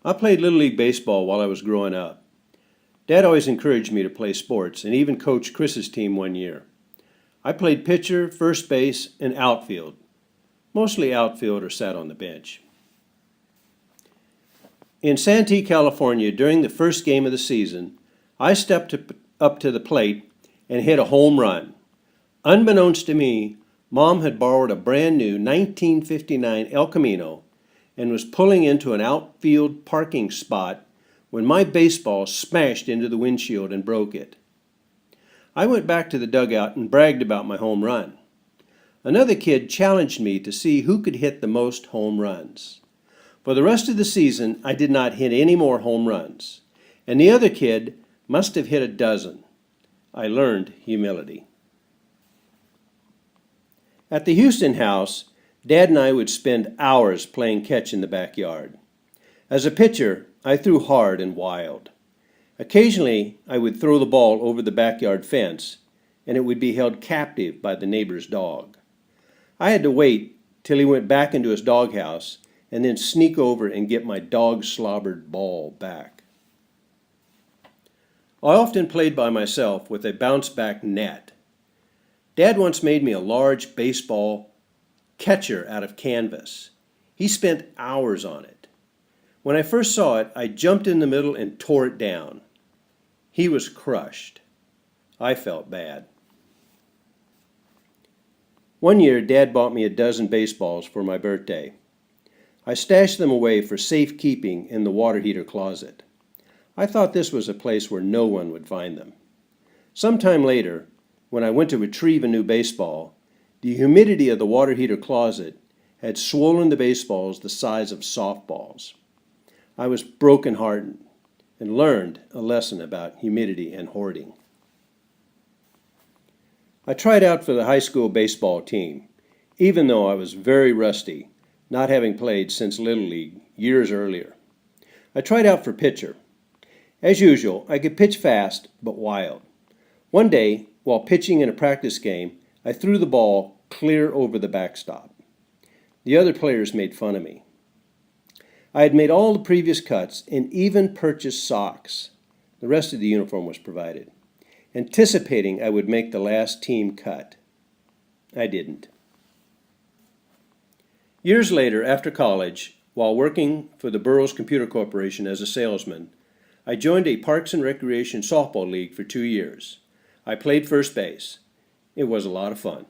I played Little League Baseball while I was growing up. Dad always encouraged me to play sports and even coached Chris's team one year. I played pitcher, first base, and outfield. Mostly outfield or sat on the bench. In Santee, California, during the first game of the season, I stepped up to the plate and hit a home run. Unbeknownst to me, Mom had borrowed a brand new 1959 El Camino and was pulling into an outfield parking spot when my baseball smashed into the windshield and broke it. I went back to the dugout and bragged about my home run. Another kid challenged me to see who could hit the most home runs. For the rest of the season, I did not hit any more home runs, and the other kid must have hit a dozen. I learned humility. At the Houston house, Dad and I would spend hours playing catch in the backyard. As a pitcher, I threw hard and wild. Occasionally, I would throw the ball over the backyard fence, and it would be held captive by the neighbor's dog. I had to wait till he went back into his doghouse and then sneak over and get my dog-slobbered ball back. I often played by myself with a bounce-back net. Dad once made me a large baseball catcher out of canvas. He spent hours on it. When I first saw it, I jumped in the middle and tore it down. He was crushed. I felt bad. One year, Dad bought me a dozen baseballs for my birthday. I stashed them away for safekeeping in the water heater closet. I thought this was a place where no one would find them. Sometime later, when I went to retrieve a new baseball, the humidity of the water heater closet had swollen the baseballs the size of softballs. I was broken-hearted and learned a lesson about humidity and hoarding. I tried out for the high school baseball team, even though I was very rusty, not having played since Little League years earlier. I tried out for pitcher. As usual, I could pitch fast but wild. One day, while pitching in a practice game, I threw the ball clear over the backstop. The other players made fun of me. I had made all the previous cuts and even purchased socks. The rest of the uniform was provided, anticipating I would make the last team cut. I didn't. Years later, after college, while working for the Burroughs Computer Corporation as a salesman, I joined a Parks and Recreation softball league for 2 years. I played first base. It was a lot of fun.